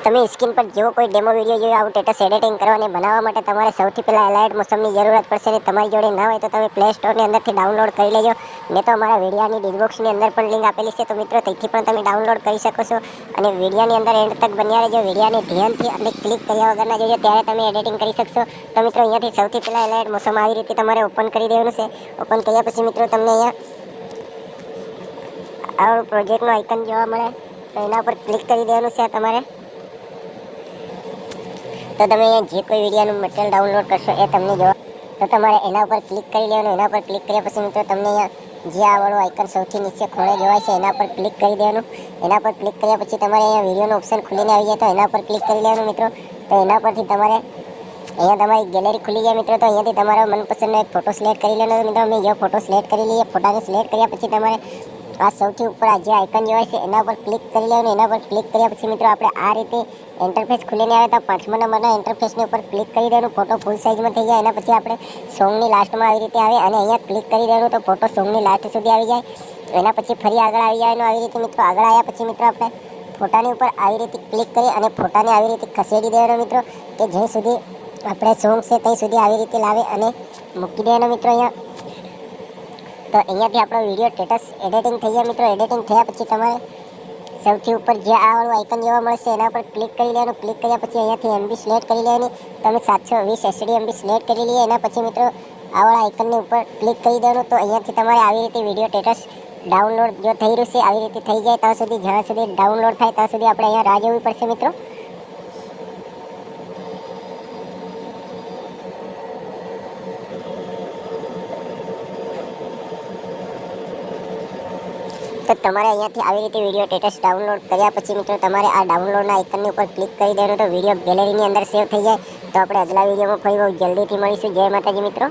તમે સ્ક્રીન પર જેવો કોઈ ડેમો વિડીયો જોયો આવું સ્ટેટસ એડિટિંગ કરવા અને બનાવવા માટે તમારે સૌથી પહેલાં એલાઇટ મોશનની જરૂરત પડશે અને તમારી જોડે ના હોય તો તમે પ્લે સ્ટોરની અંદરથી ડાઉનલોડ કરી લેજો. મેં તો અમારા વિડીયોની ડિસ્ક્રિપ્શનની અંદર પણ લિંક આપેલી છે, તો મિત્રો તેથી પણ તમે ડાઉનલોડ કરી શકો છો. અને વિડીયોની અંદર એન્ડ તક બન્યા રહેજો. વિડીયોને ધ્યાનથી અને ક્લિક કર્યા વગરના જોજો, ત્યારે તમે એડિટિંગ કરી શકશો. તો મિત્રો અહીંયાથી સૌથી પહેલાં એલાઇટ મોશન આવી રીતે તમારે ઓપન કરી દેવાનું છે. ઓપન કર્યા પછી મિત્રો તમને અહીંયા આવું પ્રોજેક્ટનું આઇકન જોવા મળે, તો એના પર ક્લિક કરી દેવાનું છે તમારે. તો તમે અહીંયા જે કોઈ વિડીયોનું મટીરિયલ ડાઉનલોડ કરશો એ તમને જોવા, તો તમારે એના ઉપર ક્લિક કરી લેવાનું. એના પર ક્લિક કર્યા પછી મિત્રો તમને અહીંયા જે આ વાળું આઇકન સૌથી નીચે ખૂણે જોવાય છે એના પર ક્લિક કરી દેવાનું. એના પર ક્લિક કર્યા પછી તમારે અહીંયા વિડીયોનો ઓપ્શન ખુલીને આવી જાય, તો એના પર ક્લિક કરી લેવાનું મિત્રો. તો એના પરથી તમારે અહીંયા તમારી ગેલેરી ખુલી જાય મિત્રો. તો અહીંયાથી તમારો મનપસંદનો એક ફોટો સિલેક્ટ કરી લેવાનો મિત્રો. અમે જે ફોટો સિલેક્ટ કરી લઈએ, ફોટાને સિલેક્ટ કર્યા પછી તમારે આ સૌથી ઉપર આ જે આઇકન જોવાય છે એના પર ક્લિક કરી લેવાનું. એના પર ક્લિક કર્યા પછી મિત્રો આપણે આ રીતે ઇન્ટરફેસ ખુલીને આવે, તો 5મા નંબરના ઇન્ટરફેસની ઉપર ક્લિક કરી દેવાનું. ફોટો ફૂલ સાઇઝમાં થઈ જાય. એના પછી આપણે સોંગની લાસ્ટમાં આવી રીતે આવે અને અહીંયા ક્લિક કરી દેવાનું, તો ફોટો સોંગની લાસ્ટ સુધી આવી જાય. એના પછી ફરી આગળ આવી જાય. આવી રીતે મિત્રો આગળ આવ્યા પછી મિત્રો આપણે ફોટાની ઉપર આવી રીતે ક્લિક કરી અને ફોટાને આવી રીતે ખસેડી દેવાનો મિત્રો, કે જ્યાં સુધી આપણે સોંગ છે ત્યાં સુધી આવી રીતે લાવે અને મૂકી દેવાનો મિત્રો અહીંયા. તો અહીંયાથી આપણો વિડીયો સ્ટેટસ એડિટિંગ થઈ જાય મિત્રો. એડિટિંગ થયા પછી તમારે સૌથી ઉપર જે આ વાળું આઇકન જોવા મળશે એના પર ક્લિક કરી લેવાનું. ક્લિક કર્યા પછી અહીંયાથી એમબી સિલેક્ટ કરી લેવાની. તમે 720 SD MB સિલેક્ટ કરી લઈએ. એના પછી મિત્રો આ વાળા આઇકનની ઉપર ક્લિક કરી દેવાનું. તો અહીંયાથી તમારે આવી રીતે વિડીયો સ્ટેટસ ડાઉનલોડ જો થઈ રહ્યું છે આવી રીતે થઈ જાય ત્યાં સુધી, જ્યાં સુધી ડાઉનલોડ થાય ત્યાં સુધી આપણે અહીંયા રાહ જોવી પડશે મિત્રો. તો તમારે અહીંયાથી આવી રીતે વિડીયો સ્ટેટસ ડાઉનલોડ કર્યા પછી મિત્રો તમારે આ ડાઉનલોડના આઇકનની ઉપર ક્લિક કરી દેવાનું, તો વિડીયો ગેલેરીની અંદર સેવ થઈ જાય. તો આપણે અગલા વિડીયોમાં ફરી બહુ જલ્દીથી મળીશું. જય માતાજી મિત્રો.